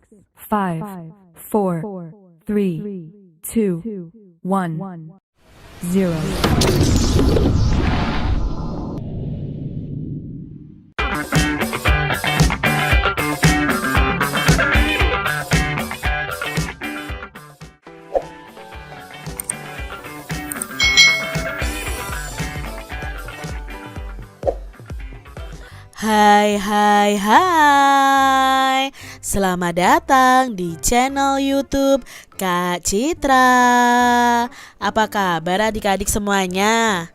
5, 4, 3, 2, 1, 0. Hai, selamat datang di channel YouTube Kak Citra. Apa kabar adik-adik semuanya?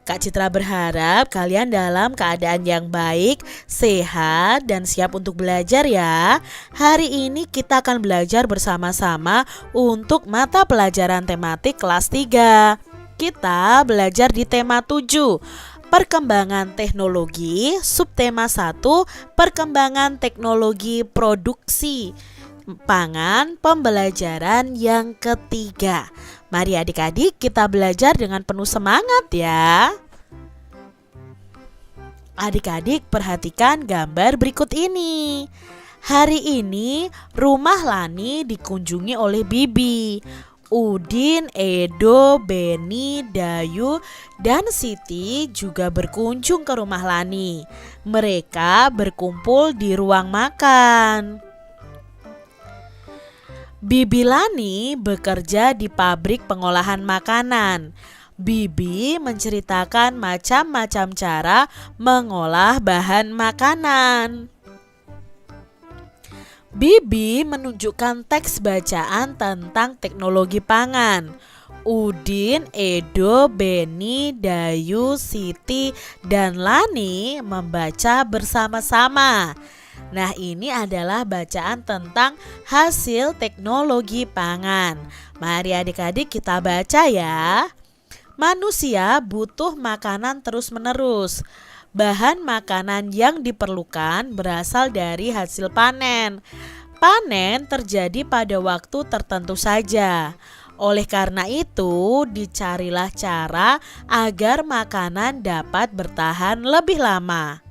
Kak Citra berharap kalian dalam keadaan yang baik, sehat, dan siap untuk belajar ya. Hari ini kita akan belajar bersama-sama untuk mata pelajaran tematik kelas 3. Kita belajar di tema 7, Perkembangan teknologi, subtema 1, perkembangan teknologi produksi pangan, pembelajaran yang ketiga. Mari adik-adik kita belajar dengan penuh semangat ya. Adik-adik perhatikan gambar berikut ini. Hari ini rumah Lani dikunjungi oleh Bibi. Udin, Edo, Beni, Dayu, dan Siti juga berkunjung ke rumah Lani. Mereka berkumpul di ruang makan. Bibi Lani bekerja di pabrik pengolahan makanan. Bibi menceritakan macam-macam cara mengolah bahan makanan. Bibi menunjukkan teks bacaan tentang teknologi pangan. Udin, Edo, Beni, Dayu, Siti, dan Lani membaca bersama-sama. Nah, ini adalah bacaan tentang hasil teknologi pangan. Mari adik-adik kita baca ya. Manusia butuh makanan terus-menerus. Bahan makanan yang diperlukan berasal dari hasil panen. Panen terjadi pada waktu tertentu saja. Oleh karena itu, dicarilah cara agar makanan dapat bertahan lebih lama.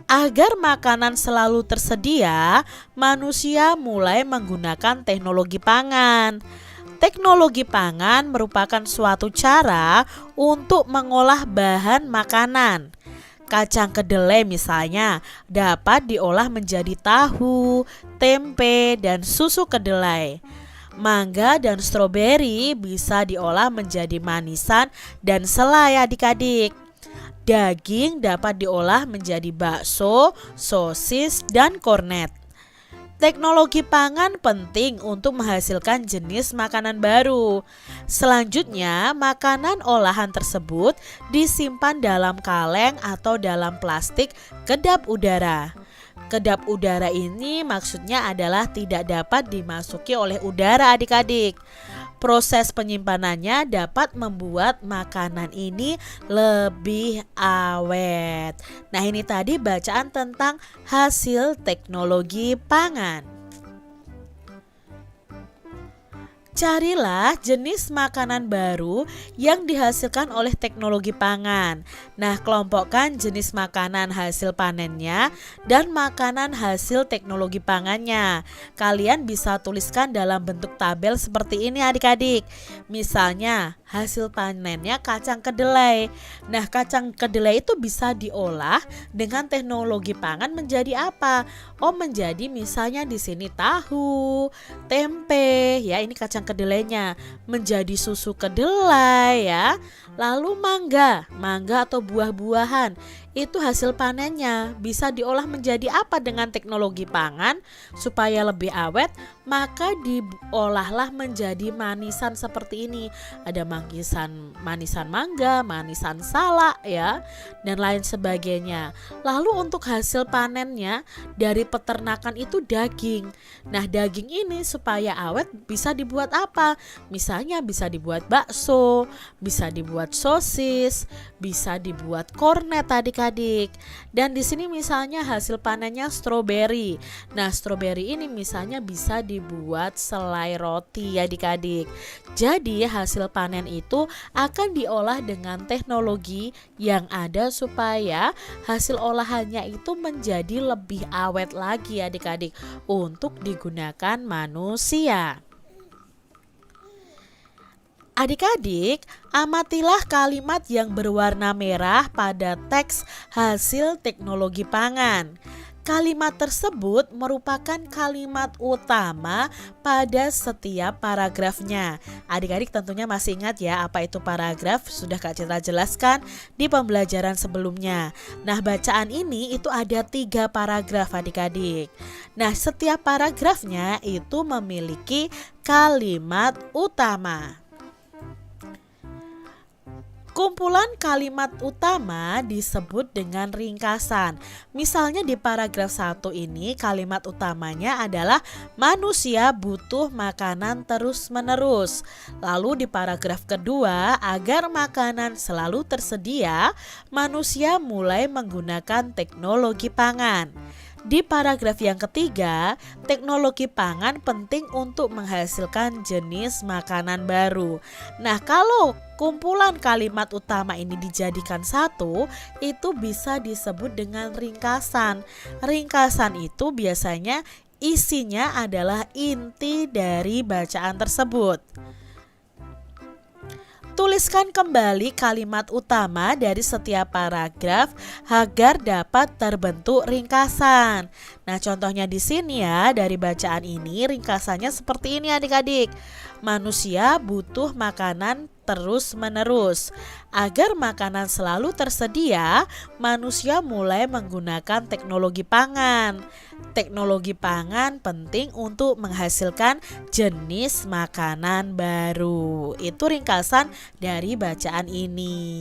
Agar makanan selalu tersedia, manusia mulai menggunakan teknologi pangan. Teknologi pangan merupakan suatu cara untuk mengolah bahan makanan. Kacang kedelai misalnya dapat diolah menjadi tahu, tempe, dan susu kedelai. Mangga dan stroberi bisa diolah menjadi manisan dan selai adik-adik. Daging dapat diolah menjadi bakso, sosis, dan kornet. Teknologi pangan penting untuk menghasilkan jenis makanan baru. Selanjutnya, makanan olahan tersebut disimpan dalam kaleng atau dalam plastik kedap udara. Kedap udara ini maksudnya adalah tidak dapat dimasuki oleh udara adik-adik. Proses penyimpanannya dapat membuat makanan ini lebih awet. Nah, ini tadi bacaan tentang hasil teknologi pangan. Carilah jenis makanan baru yang dihasilkan oleh teknologi pangan. Nah, kelompokkan jenis makanan hasil panennya dan makanan hasil teknologi pangannya. Kalian bisa tuliskan dalam bentuk tabel seperti ini adik-adik. Misalnya, hasil panennya kacang kedelai. Nah, kacang kedelai itu bisa diolah dengan teknologi pangan menjadi apa? Oh, menjadi misalnya di sini tahu, tempe, ya ini kacang kedelainya, menjadi susu kedelai ya. Lalu mangga atau buah-buahan itu hasil panennya bisa diolah menjadi apa dengan teknologi pangan supaya lebih awet, maka diolahlah menjadi manisan seperti ini. Ada manisan mangga, manisan salak ya, dan lain sebagainya. Lalu untuk hasil panennya dari peternakan itu daging. Nah, daging ini supaya awet bisa dibuat apa? Misalnya bisa dibuat bakso, bisa dibuat sosis, bisa dibuat kornet tadi adik-adik. Dan di sini misalnya hasil panennya stroberi. Nah, stroberi ini misalnya bisa dibuat selai roti ya adik-adik. Jadi hasil panen itu akan diolah dengan teknologi yang ada supaya hasil olahannya itu menjadi lebih awet lagi adik-adik untuk digunakan manusia. Adik-adik, amatilah kalimat yang berwarna merah pada teks hasil teknologi pangan. Kalimat tersebut merupakan kalimat utama pada setiap paragrafnya. Adik-adik tentunya masih ingat ya apa itu paragraf, sudah Kak Citra jelaskan di pembelajaran sebelumnya. Nah, bacaan ini itu ada 3 paragraf adik-adik. Nah, setiap paragrafnya itu memiliki kalimat utama. Kumpulan kalimat utama disebut dengan ringkasan. Misalnya di paragraf 1 ini kalimat utamanya adalah manusia butuh makanan terus-menerus. Lalu di paragraf kedua, agar makanan selalu tersedia, manusia mulai menggunakan teknologi pangan. Di paragraf yang ketiga, teknologi pangan penting untuk menghasilkan jenis makanan baru. Nah, kalau kumpulan kalimat utama ini dijadikan satu, itu bisa disebut dengan ringkasan. Ringkasan itu biasanya isinya adalah inti dari bacaan tersebut. Tuliskan kembali kalimat utama dari setiap paragraf agar dapat terbentuk ringkasan. Nah, contohnya di sini ya, dari bacaan ini ringkasannya seperti ini adik-adik. Manusia butuh makanan terus-menerus. Agar makanan selalu tersedia, manusia mulai menggunakan teknologi pangan. Teknologi pangan penting untuk menghasilkan jenis makanan baru. Itu ringkasan dari bacaan ini.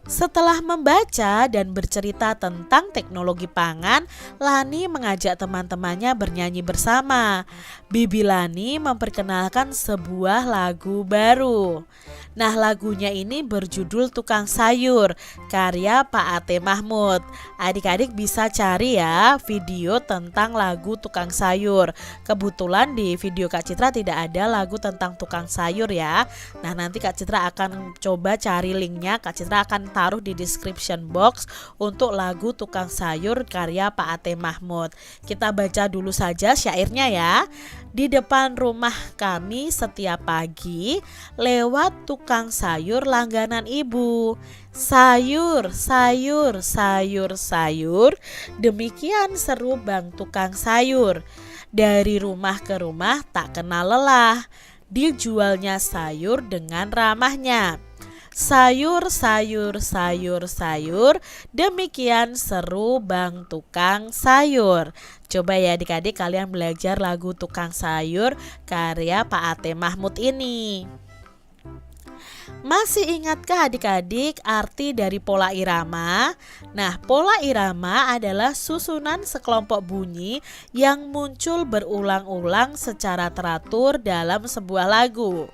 Setelah membaca dan bercerita tentang teknologi pangan, Lani mengajak teman-temannya bernyanyi bersama. Bibi Lani memperkenalkan sebuah lagu baru. Nah, lagunya ini berjudul Tukang Sayur, karya Pak Ate Mahmud. Adik-adik bisa cari ya video tentang lagu Tukang Sayur. Kebetulan di video Kak Citra tidak ada lagu tentang tukang sayur ya. Nah, nanti Kak Citra akan coba cari linknya. Kak Citra akan taruh di description box untuk lagu Tukang Sayur karya Pak Ate Mahmud. Kita baca dulu saja syairnya ya. Di depan rumah kami setiap pagi lewat tukang sayur langganan ibu. Sayur, sayur, sayur, sayur. Demikian seru bang tukang sayur. Dari rumah ke rumah tak kenal lelah. Dijualnya sayur dengan ramahnya. Sayur, sayur, sayur, sayur. Demikian seru bang tukang sayur. Coba ya adik-adik kalian belajar lagu Tukang Sayur karya Pak Ate Mahmud ini. Masih ingatkah adik-adik arti dari pola irama? Nah, pola irama adalah susunan sekelompok bunyi yang muncul berulang-ulang secara teratur dalam sebuah lagu.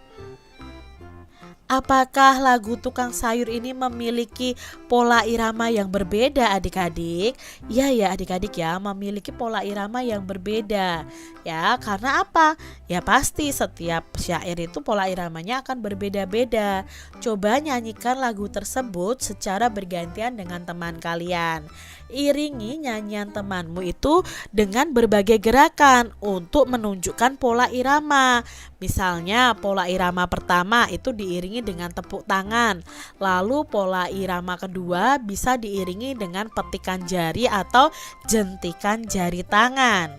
Apakah lagu Tukang Sayur ini memiliki pola irama yang berbeda adik-adik? Ya adik-adik ya, memiliki pola irama yang berbeda. Ya, karena apa? Ya pasti setiap syair itu pola iramanya akan berbeda-beda. Coba nyanyikan lagu tersebut secara bergantian dengan teman kalian. Iringi nyanyian temanmu itu dengan berbagai gerakan untuk menunjukkan pola irama. Misalnya pola irama pertama itu diiringi dengan tepuk tangan. Lalu pola irama kedua bisa diiringi dengan petikan jari atau jentikan jari tangan.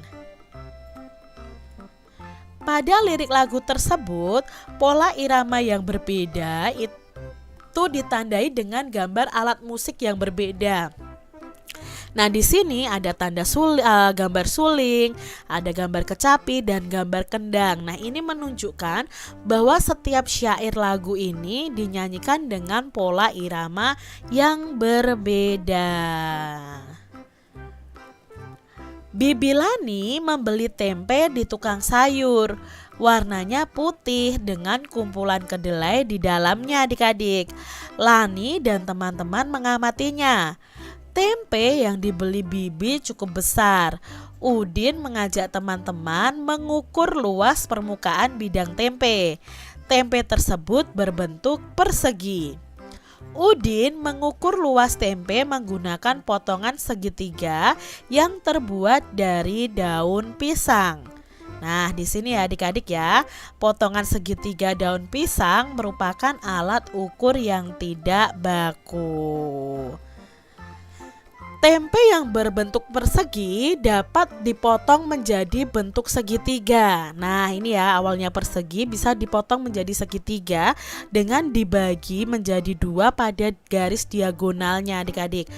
Pada lirik lagu tersebut, pola irama yang berbeda itu ditandai dengan gambar alat musik yang berbeda. Nah, di sini ada gambar suling, ada gambar kecapi dan gambar kendang. Nah, ini menunjukkan bahwa setiap syair lagu ini dinyanyikan dengan pola irama yang berbeda. Bibi Lani membeli tempe di tukang sayur. Warnanya putih dengan kumpulan kedelai di dalamnya adik-adik. Lani dan teman-teman mengamatinya. Tempe yang dibeli Bibi cukup besar. Udin mengajak teman-teman mengukur luas permukaan bidang tempe. Tempe tersebut berbentuk persegi. Udin mengukur luas tempe menggunakan potongan segitiga yang terbuat dari daun pisang. Nah, di sini ya adik-adik ya, potongan segitiga daun pisang merupakan alat ukur yang tidak baku. Tempe yang berbentuk persegi dapat dipotong menjadi bentuk segitiga. Nah, ini ya, awalnya persegi bisa dipotong menjadi segitiga dengan dibagi menjadi dua pada garis diagonalnya adik-adik.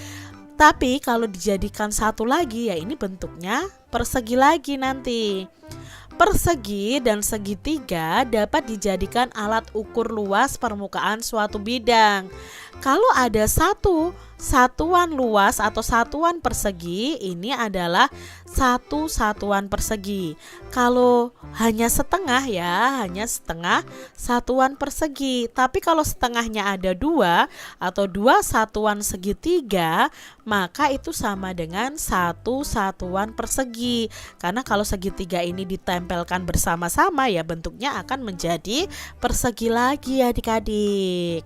Tapi kalau dijadikan satu lagi ya ini bentuknya persegi lagi nanti. Persegi dan segitiga dapat dijadikan alat ukur luas permukaan suatu bidang. Kalau ada satu satuan luas atau satuan persegi, ini adalah satu satuan persegi. Kalau hanya setengah ya, hanya setengah satuan persegi. Tapi kalau setengahnya ada dua atau dua satuan segitiga, maka itu sama dengan satu satuan persegi. Karena kalau segitiga ini ditempelkan bersama-sama ya bentuknya akan menjadi persegi lagi adik-adik.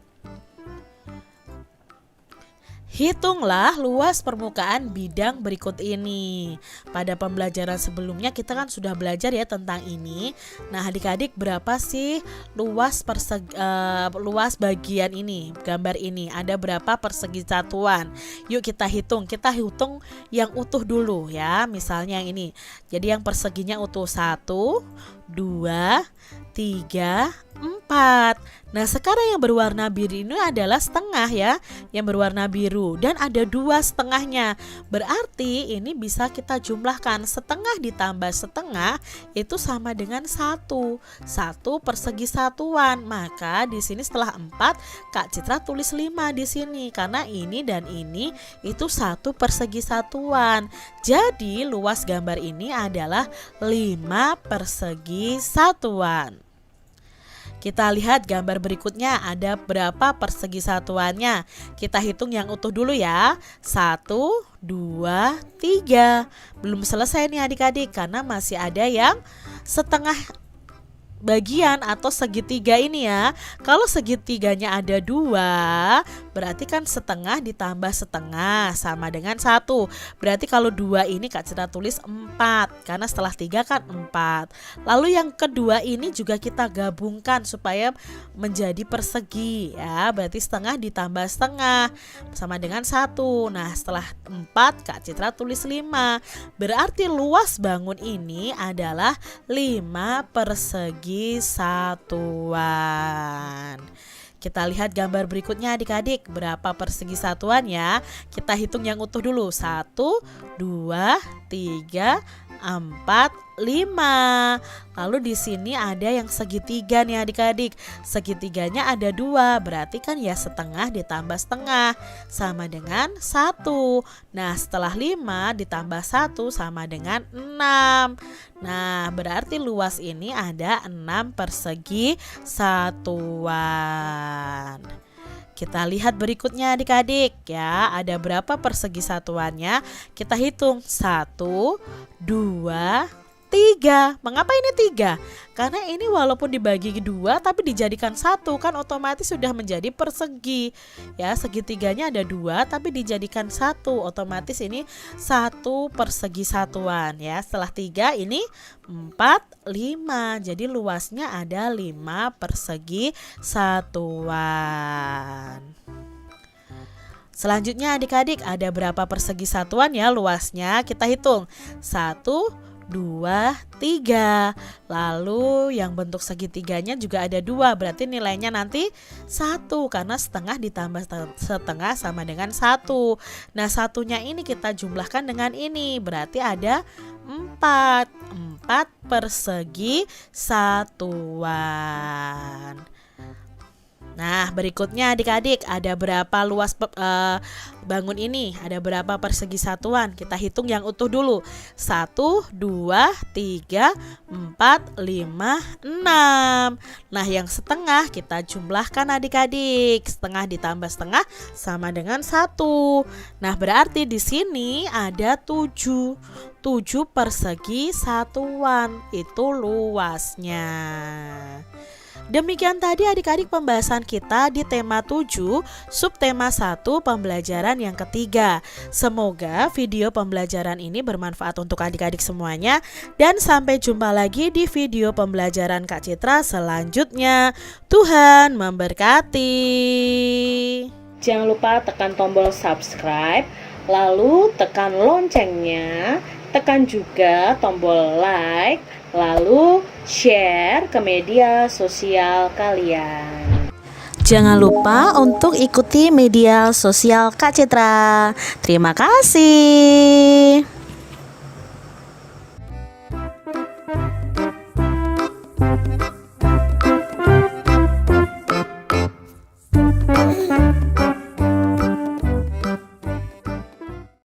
Hitunglah luas permukaan bidang berikut ini. Pada pembelajaran sebelumnya kita kan sudah belajar ya tentang ini. Nah adik-adik, berapa sih luas bagian ini, gambar ini? Ada berapa persegi satuan? Yuk kita hitung. Kita hitung yang utuh dulu ya. Misalnya yang ini. Jadi yang perseginya utuh 1, 2, 3, 4. Nah sekarang yang berwarna biru ini adalah setengah ya, yang berwarna biru, dan ada dua setengahnya. Berarti ini bisa kita jumlahkan, setengah ditambah setengah itu sama dengan 1 persegi satuan. Maka di sini setelah 4 Kak Citra tulis 5 di sini karena ini dan ini itu 1 persegi satuan. Jadi luas gambar ini adalah 5 persegi satuan. Kita lihat gambar berikutnya ada berapa persegi satuannya. Kita hitung yang utuh dulu ya. 1, 2, 3. Belum selesai nih adik-adik karena masih ada yang setengah bagian atau segitiga ini ya. Kalau segitiganya ada 2, berarti kan setengah ditambah setengah sama dengan 1. Berarti kalau 2 ini Kak Citra tulis 4 karena setelah 3 kan 4. Lalu yang kedua ini juga kita gabungkan supaya menjadi persegi ya. Berarti setengah ditambah setengah sama dengan 1. Nah setelah 4 Kak Citra tulis 5. Berarti luas bangun ini adalah 5 persegi satuan. Kita lihat gambar berikutnya adik-adik, berapa persegi satuan ya. Kita hitung yang utuh dulu. 1, 2, 3, 4, 5. Lalu di sini ada yang segitiga nih adik-adik. Segitiganya ada 2, berarti kan ya setengah ditambah setengah sama dengan 1. Nah setelah 5 ditambah 1 sama dengan 6. Nah berarti luas ini ada 6 persegi satuan. Kita lihat berikutnya adik-adik ya, ada berapa persegi satuannya? Kita hitung 1, 2, 3. Mengapa ini 3? Karena ini walaupun dibagi 2 tapi dijadikan 1 kan otomatis sudah menjadi persegi. Ya, segitiganya ada 2 tapi dijadikan 1, otomatis ini 1 persegi satuan ya. Setelah 3 ini 4, 5. Jadi luasnya ada 5 persegi satuan. Selanjutnya adik-adik ada berapa persegi satuan ya luasnya? Kita hitung 1, 2, 3. Lalu yang bentuk segitiganya juga ada 2, berarti nilainya nanti 1 karena setengah ditambah setengah sama dengan 1. Nah satunya ini kita jumlahkan dengan ini, berarti ada 4 persegi satuan. Nah, berikutnya adik-adik, ada berapa luas bangun ini? Ada berapa persegi satuan? Kita hitung yang utuh dulu. 1, 2, 3, 4, 5, 6. Nah, yang setengah kita jumlahkan adik-adik. Setengah ditambah setengah sama dengan 1. Nah, berarti di sini ada 7. 7 persegi satuan. Itu luasnya. Demikian tadi adik-adik pembahasan kita di tema 7, subtema 1 pembelajaran yang ketiga. Semoga video pembelajaran ini bermanfaat untuk adik-adik semuanya. Dan sampai jumpa lagi di video pembelajaran Kak Citra selanjutnya. Tuhan memberkati. Jangan lupa tekan tombol subscribe, lalu tekan loncengnya, tekan juga tombol like, lalu share ke media sosial kalian. Jangan lupa untuk ikuti media sosial Kak Citra. Terima kasih.